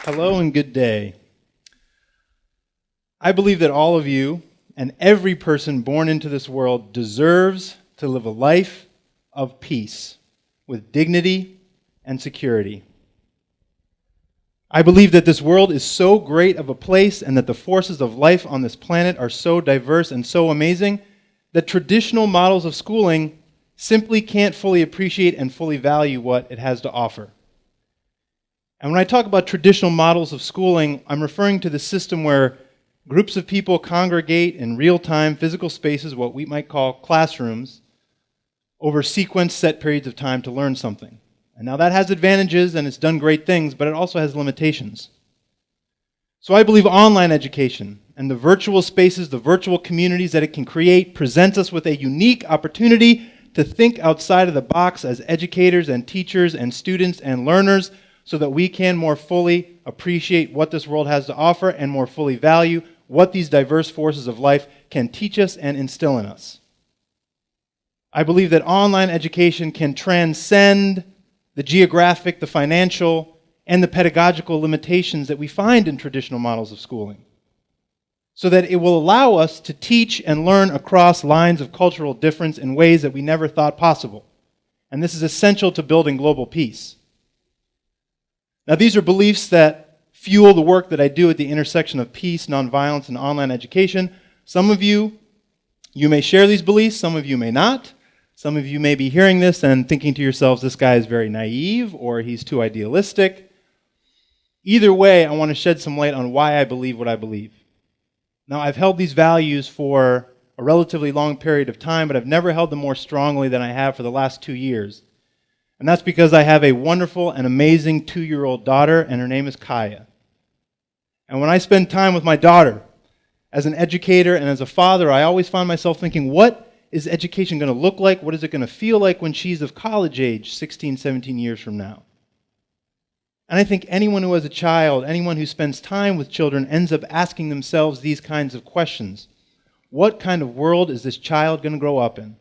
Hello and good day. I believe that all of you and every person born into this world deserves to live a life of peace with dignity and security. I believe that this world is so great of a place and that the forces of life on this planet are so diverse and so amazing that traditional models of schooling simply can't fully appreciate and fully value what it has to offer. And when I talk about traditional models of schooling, I'm referring to the system where groups of people congregate in real-time physical spaces, what we might call classrooms, over sequenced set periods of time to learn something. And now that has advantages and it's done great things, but it also has limitations. So I believe online education and the virtual spaces, the virtual communities that it can create presents us with a unique opportunity to think outside of the box as educators and teachers and students and learners so that we can more fully appreciate what this world has to offer and more fully value what these diverse forces of life can teach us and instill in us. I believe that online education can transcend the geographic, the financial, and the pedagogical limitations that we find in traditional models of schooling, so that it will allow us to teach and learn across lines of cultural difference in ways that we never thought possible. And this is essential to building global peace. Now, these are beliefs that fuel the work that I do at the intersection of peace, nonviolence, and online education. Some of you may share these beliefs, some of you may not. Some of you may be hearing this and thinking to yourselves, this guy is very naive or he's too idealistic. Either way, I want to shed some light on why I believe what I believe. Now, I've held these values for a relatively long period of time, but I've never held them more strongly than I have for the last 2 years. And that's because I have a wonderful and amazing 2-year-old daughter, and her name is Kaya. And when I spend time with my daughter, as an educator and as a father, I always find myself thinking, what is education going to look like? What is it going to feel like when she's of college age, 16, 17 years from now? And I think anyone who has a child, anyone who spends time with children, ends up asking themselves these kinds of questions. What kind of world is this child going to grow up in?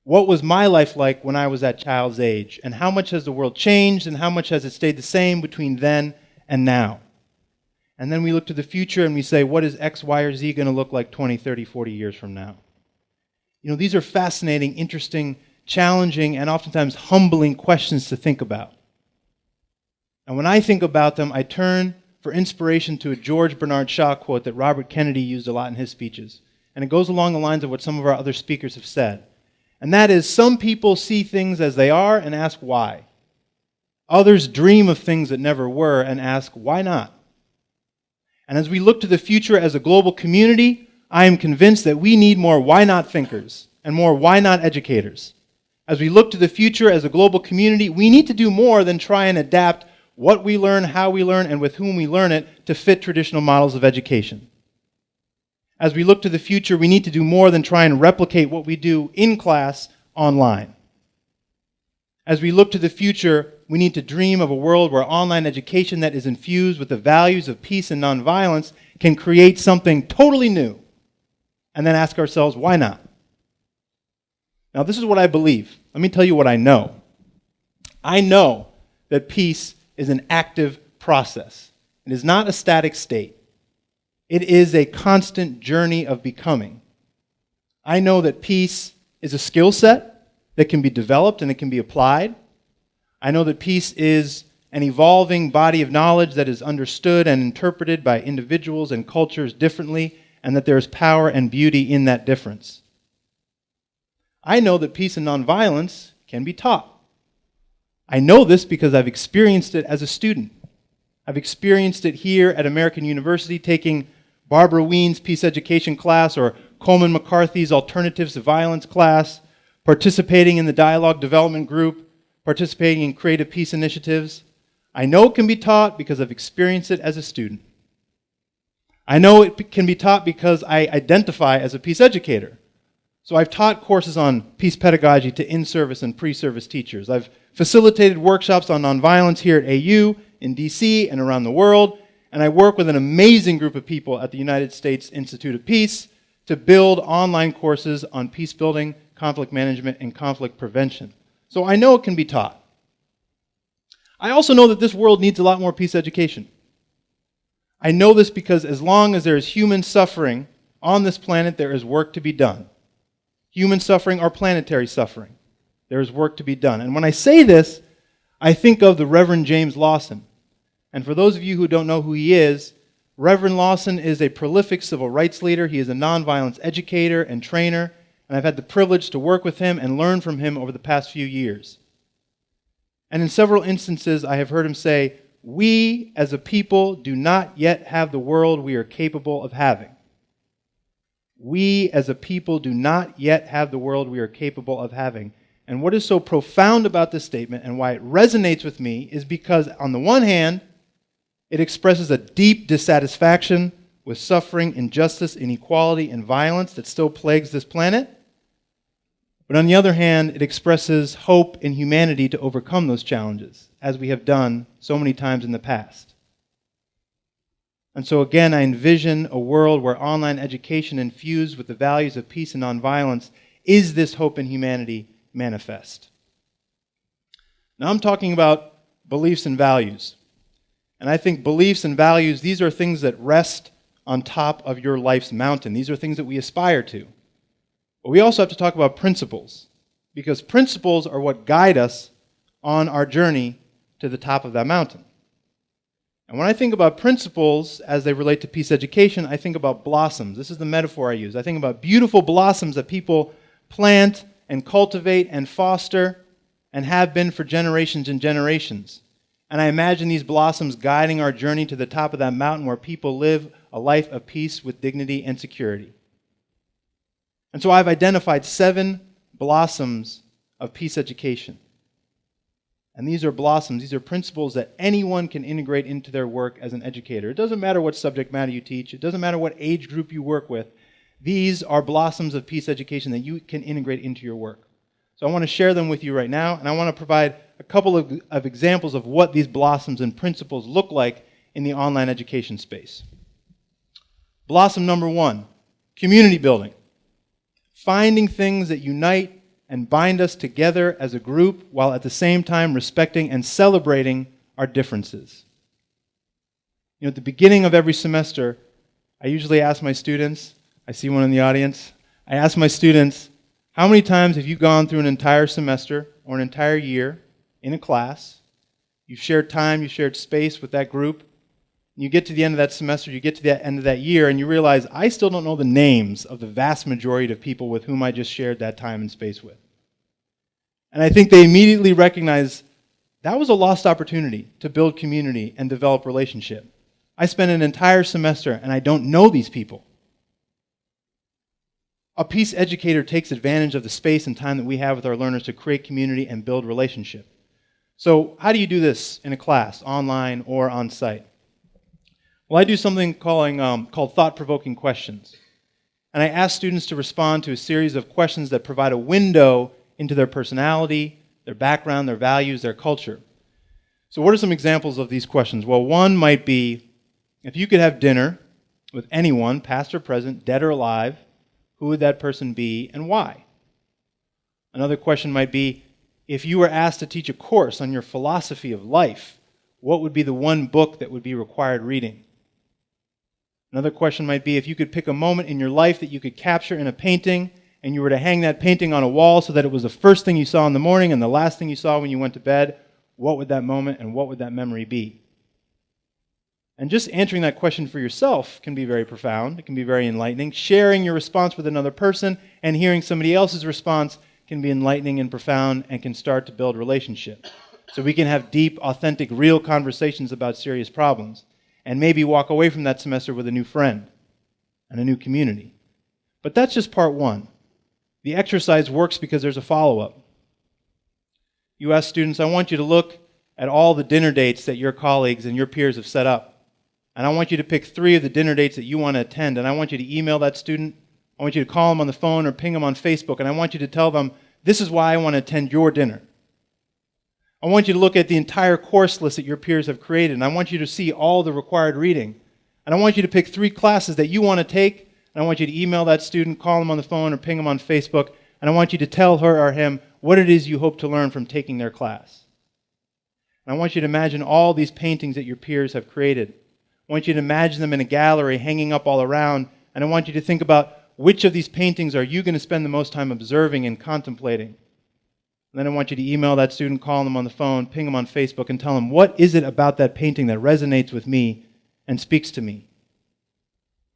What was my life like when I was that child's age? And how much has the world changed and how much has it stayed the same between then and now? And then we look to the future and we say, what is X, Y, or Z going to look like 20, 30, 40 years from now? You know, these are fascinating, interesting, challenging, and oftentimes humbling questions to think about. And when I think about them, I turn for inspiration to a George Bernard Shaw quote that Robert Kennedy used a lot in his speeches. And it goes along the lines of what some of our other speakers have said. And that is, some people see things as they are and ask why. Others dream of things that never were and ask, why not? And as we look to the future as a global community, I am convinced that we need more why not thinkers and more why not educators. As we look to the future as a global community, we need to do more than try and adapt what we learn, how we learn, and with whom we learn it to fit traditional models of education. As we look to the future, we need to do more than try and replicate what we do in class online. As we look to the future, we need to dream of a world where online education that is infused with the values of peace and nonviolence can create something totally new, and then ask ourselves, why not? Now, this is what I believe. Let me tell you what I know. I know that peace is an active process. It is not a static state. It is a constant journey of becoming. I know that peace is a skill set that can be developed and it can be applied. I know that peace is an evolving body of knowledge that is understood and interpreted by individuals and cultures differently, and that there is power and beauty in that difference. I know that peace and nonviolence can be taught. I know this because I've experienced it as a student. I've experienced it here at American University, taking Barbara Ween's peace education class or Coleman McCarthy's alternatives to violence class, participating in the dialogue development group, participating in creative peace initiatives. I know it can be taught because I've experienced it as a student. I know it can be taught because I identify as a peace educator. So I've taught courses on peace pedagogy to in-service and pre-service teachers. I've facilitated workshops on nonviolence here at AU, in DC, and around the world. And I work with an amazing group of people at the United States Institute of Peace to build online courses on peace building, conflict management, and conflict prevention. So I know it can be taught. I also know that this world needs a lot more peace education. I know this because as long as there is human suffering on this planet, there is work to be done. Human suffering or planetary suffering. There is work to be done. And when I say this, I think of the Reverend James Lawson. And for those of you who don't know who he is, Reverend Lawson is a prolific civil rights leader. He is a nonviolence educator and trainer, and I've had the privilege to work with him and learn from him over the past few years. And in several instances, I have heard him say, "We as a people do not yet have the world we are capable of having." We as a people do not yet have the world we are capable of having. And what is so profound about this statement and why it resonates with me is because, on the one hand, it expresses a deep dissatisfaction with suffering, injustice, inequality, and violence that still plagues this planet. But on the other hand, it expresses hope in humanity to overcome those challenges, as we have done so many times in the past. And so again, I envision a world where online education infused with the values of peace and nonviolence is this hope in humanity manifest. Now I'm talking about beliefs and values. And I think beliefs and values, these are things that rest on top of your life's mountain. These are things that we aspire to. But we also have to talk about principles, because principles are what guide us on our journey to the top of that mountain. And when I think about principles as they relate to peace education, I think about blossoms. This is the metaphor I use. I think about beautiful blossoms that people plant and cultivate and foster and have been for generations and generations. And I imagine these blossoms guiding our journey to the top of that mountain where people live a life of peace with dignity and security. And so I've identified 7 blossoms of peace education. And these are blossoms, these are principles that anyone can integrate into their work as an educator. It doesn't matter what subject matter you teach, it doesn't matter what age group you work with. These are blossoms of peace education that you can integrate into your work. So I want to share them with you right now, and I want to provide a couple of examples of what these blossoms and principles look like in the online education space. Blossom number 1, community building. Finding things that unite and bind us together as a group while at the same time respecting and celebrating our differences. You know, at the beginning of every semester, I usually ask my students, I see one in the audience, I ask my students, how many times have you gone through an entire semester or an entire year in a class? You've shared time, you shared space with that group. You get to the end of that semester, you get to the end of that year, and you realize, I still don't know the names of the vast majority of people with whom I just shared that time and space with. And I think they immediately recognize that was a lost opportunity to build community and develop relationship. I spent an entire semester and I don't know these people. A peace educator takes advantage of the space and time that we have with our learners to create community and build relationship. So how do you do this in a class, online or on site? Well, I do something called thought-provoking questions. And I ask students to respond to a series of questions that provide a window into their personality, their background, their values, their culture. So what are some examples of these questions? Well, one might be, if you could have dinner with anyone, past or present, dead or alive, who would that person be and why? Another question might be, if you were asked to teach a course on your philosophy of life, what would be the one book that would be required reading? Another question might be, if you could pick a moment in your life that you could capture in a painting, and you were to hang that painting on a wall so that it was the first thing you saw in the morning and the last thing you saw when you went to bed, what would that moment and what would that memory be? And just answering that question for yourself can be very profound. It can be very enlightening. Sharing your response with another person and hearing somebody else's response can be enlightening and profound and can start to build relationship. So we can have deep, authentic, real conversations about serious problems and maybe walk away from that semester with a new friend and a new community. But that's just part 1. The exercise works because there's a follow-up. You ask students, I want you to look at all the dinner dates that your colleagues and your peers have set up. And I want you to pick 3 of the dinner dates that you want to attend. And I want you to email that student. I want you to call them on the phone or ping them on Facebook. And I want you to tell them, this is why I want to attend your dinner. I want you to look at the entire course list that your peers have created. And I want you to see all the required reading. And I want you to pick 3 classes that you want to take. And I want you to email that student, call them on the phone, or ping them on Facebook. And I want you to tell her or him what it is you hope to learn from taking their class. And And I want you to imagine all these paintings that your peers have created. I want you to imagine them in a gallery hanging up all around, and I want you to think about which of these paintings are you going to spend the most time observing and contemplating. And then I want you to email that student, call them on the phone, ping them on Facebook, and tell them, what is it about that painting that resonates with me and speaks to me?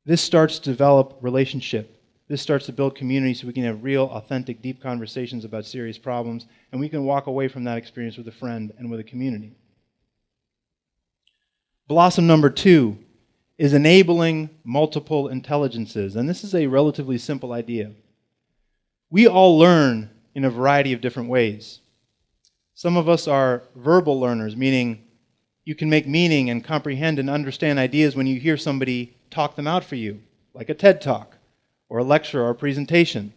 This starts to develop relationship. This starts to build community so we can have real, authentic, deep conversations about serious problems, and we can walk away from that experience with a friend and with a community. Blossom number 2 is enabling multiple intelligences, and this is a relatively simple idea. We all learn in a variety of different ways. Some of us are verbal learners, meaning you can make meaning and comprehend and understand ideas when you hear somebody talk them out for you, like a TED Talk, or a lecture or a presentation.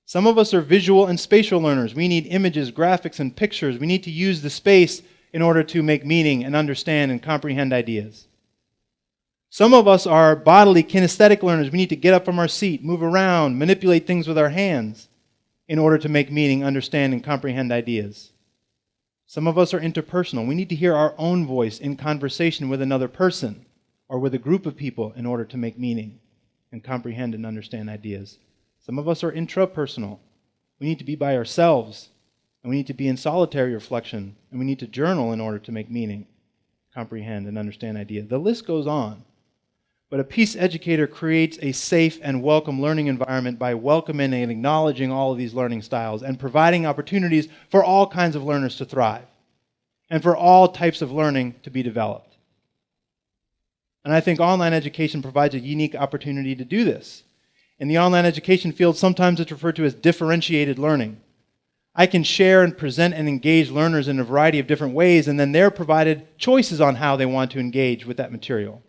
Some of us are visual and spatial learners. We need images, graphics, and pictures. We need to use the space in order to make meaning and understand and comprehend ideas. Some of us are bodily kinesthetic learners. We need to get up from our seat, move around, manipulate things with our hands in order to make meaning, understand, and comprehend ideas. Some of us are interpersonal. We need to hear our own voice in conversation with another person or with a group of people in order to make meaning and comprehend and understand ideas. Some of us are intrapersonal. We need to be by ourselves, and we need to be in solitary reflection, and we need to journal in order to make meaning, comprehend, and understand ideas. The list goes on. But a peace educator creates a safe and welcome learning environment by welcoming and acknowledging all of these learning styles and providing opportunities for all kinds of learners to thrive and for all types of learning to be developed. And I think online education provides a unique opportunity to do this. In the online education field, sometimes it's referred to as differentiated learning. I can share and present and engage learners in a variety of different ways, and then they're provided choices on how they want to engage with that material.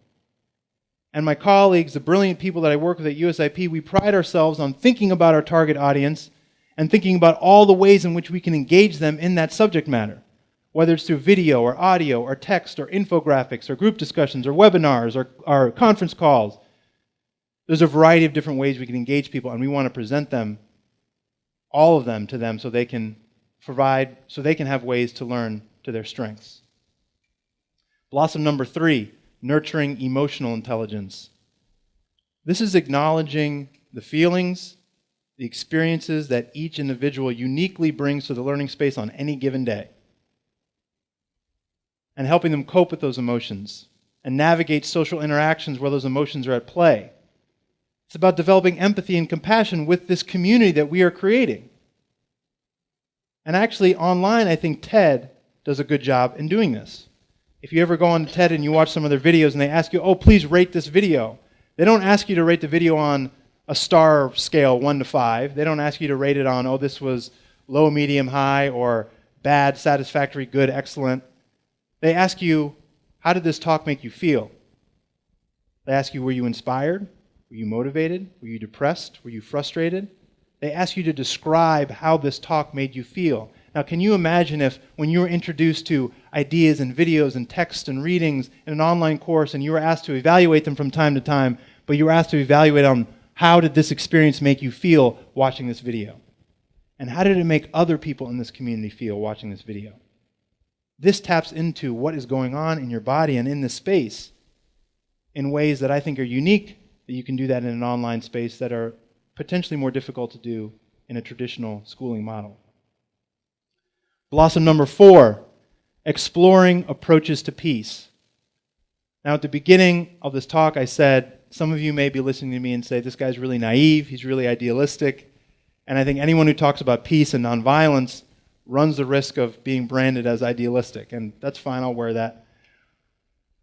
And my colleagues, the brilliant people that I work with at USIP, we pride ourselves on thinking about our target audience and thinking about all the ways in which we can engage them in that subject matter, whether it's through video or audio or text or infographics or group discussions or webinars or conference calls. There's a variety of different ways we can engage people, and we want to present them, all of them, to them so they can have ways to learn to their strengths. Blossom number 3. Nurturing emotional intelligence. This is acknowledging the feelings, the experiences that each individual uniquely brings to the learning space on any given day, and helping them cope with those emotions and navigate social interactions where those emotions are at play. It's about developing empathy and compassion with this community that we are creating. And actually, online, I think TED does a good job in doing this. If you ever go on to TED and you watch some of their videos and they ask you, oh, please rate this video. They don't ask you to rate the video on a star scale, 1 to 5. They don't ask you to rate it on, oh, this was low, medium, high, or bad, satisfactory, good, excellent. They ask you, how did this talk make you feel? They ask you, were you inspired? Were you motivated? Were you depressed? Were you frustrated? They ask you to describe how this talk made you feel. Now, can you imagine if when you were introduced to ideas and videos and text and readings in an online course and you were asked to evaluate them from time to time, but you were asked to evaluate on how did this experience make you feel watching this video? And how did it make other people in this community feel watching this video? This taps into what is going on in your body and in this space in ways that I think are unique, that you can do that in an online space that are potentially more difficult to do in a traditional schooling model. Blossom number 4, exploring approaches to peace. Now, at the beginning of this talk, I said, some of you may be listening to me and say, this guy's really naive, he's really idealistic, and I think anyone who talks about peace and nonviolence runs the risk of being branded as idealistic, and that's fine, I'll wear that.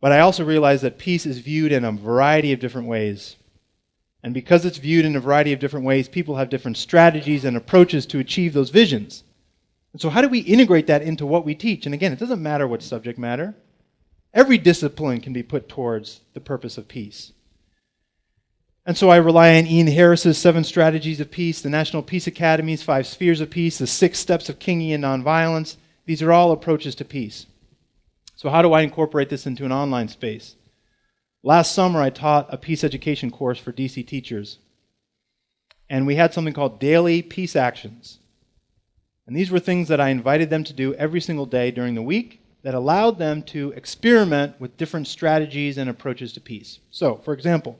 But I also realize that peace is viewed in a variety of different ways. And because it's viewed in a variety of different ways, people have different strategies and approaches to achieve those visions. And so how do we integrate that into what we teach? And again, it doesn't matter what subject matter. Every discipline can be put towards the purpose of peace. And so I rely on Ian Harris's 7 Strategies of Peace, the National Peace Academy's 5 Spheres of Peace, the 6 Steps of Kingian Nonviolence. These are all approaches to peace. So how do I incorporate this into an online space? Last summer, I taught a peace education course for DC teachers. And we had something called Daily Peace Actions. And these were things that I invited them to do every single day during the week. that allowed them to experiment with different strategies and approaches to peace. So, for example,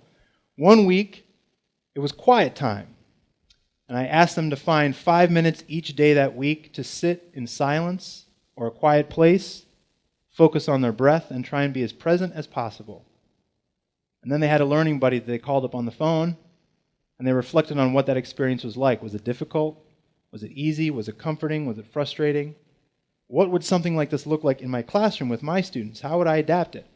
one week it was quiet time, and I asked them to find 5 minutes each day that week to sit in silence or a quiet place, focus on their breath, and try and be as present as possible. And then they had a learning buddy that they called up on the phone, and they reflected on what that experience was like. Was it difficult? Was it easy? Was it comforting? Was it frustrating? What would something like this look like in my classroom with my students? How would I adapt it?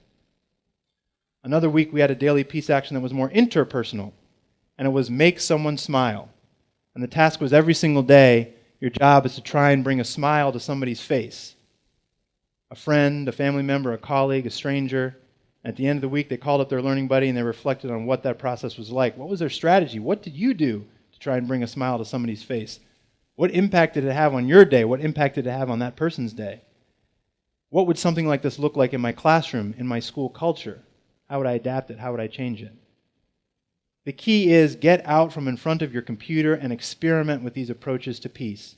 Another week we had a daily peace action that was more interpersonal, and it was make someone smile. And the task was every single day, your job is to try and bring a smile to somebody's face. A friend, a family member, a colleague, a stranger. At the end of the week, they called up their learning buddy and they reflected on what that process was like. What was their strategy? What did you do to try and bring a smile to somebody's face? What impact did it have on your day? What impact did it have on that person's day? What would something like this look like in my classroom, in my school culture? How would I adapt it? How would I change it? The key is get out from in front of your computer and experiment with these approaches to peace.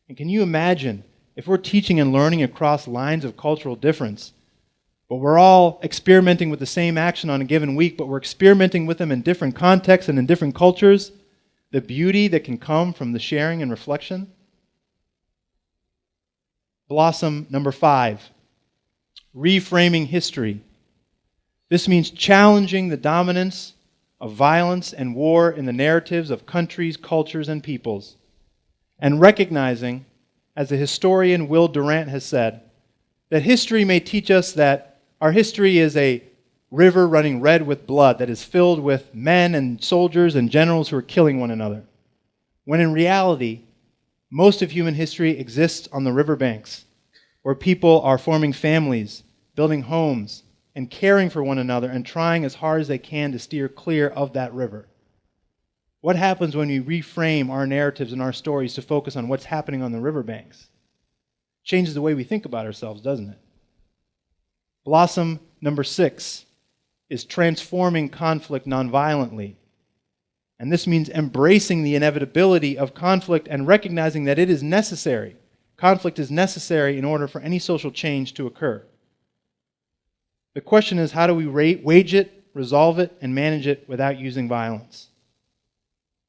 And can you imagine if we're teaching and learning across lines of cultural difference, but we're all experimenting with the same action on a given week, but we're experimenting with them in different contexts and in different cultures, the beauty that can come from the sharing and reflection? Blossom number 5, reframing history. This means challenging the dominance of violence and war in the narratives of countries, cultures, and peoples, and recognizing, as the historian Will Durant has said, that history may teach us that our history is a river running red with blood that is filled with men and soldiers and generals who are killing one another, when in reality, most of human history exists on the riverbanks, where people are forming families, building homes, and caring for one another and trying as hard as they can to steer clear of that river. What happens when we reframe our narratives and our stories to focus on what's happening on the riverbanks? Changes the way we think about ourselves, doesn't it? Blossom number 6 is transforming conflict nonviolently. And this means embracing the inevitability of conflict and recognizing that it is necessary. Conflict is necessary in order for any social change to occur. The question is, how do we wage it, resolve it, and manage it without using violence?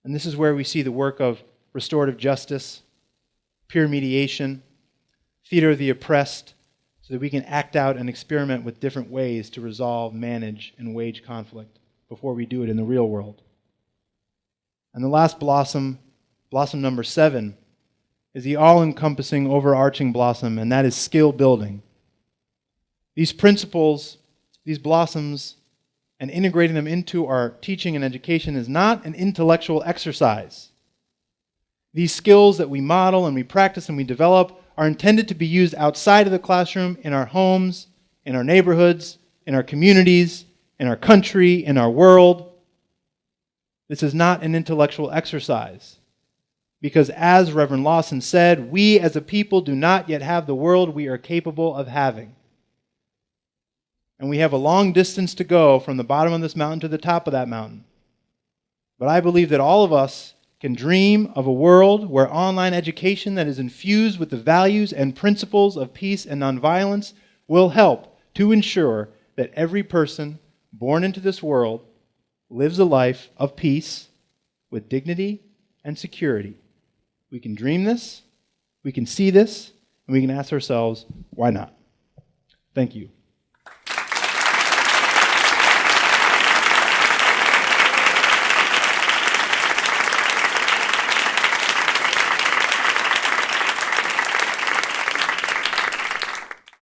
And this is where we see the work of restorative justice, peer mediation, theater of the oppressed, so that we can act out and experiment with different ways to resolve, manage, and wage conflict before we do it in the real world. And the last blossom, blossom number 7, is the all-encompassing, overarching blossom, and that is skill building. These principles, these blossoms, and integrating them into our teaching and education is not an intellectual exercise. These skills that we model and we practice and we develop are intended to be used outside of the classroom, in our homes, in our neighborhoods, in our communities, in our country, in our world. This is not an intellectual exercise. Because as Reverend Lawson said, we as a people do not yet have the world we are capable of having. And we have a long distance to go from the bottom of this mountain to the top of that mountain. But I believe that all of us can dream of a world where online education that is infused with the values and principles of peace and nonviolence will help to ensure that every person born into this world lives a life of peace with dignity and security. We can dream this, we can see this, and we can ask ourselves, why not? Thank you.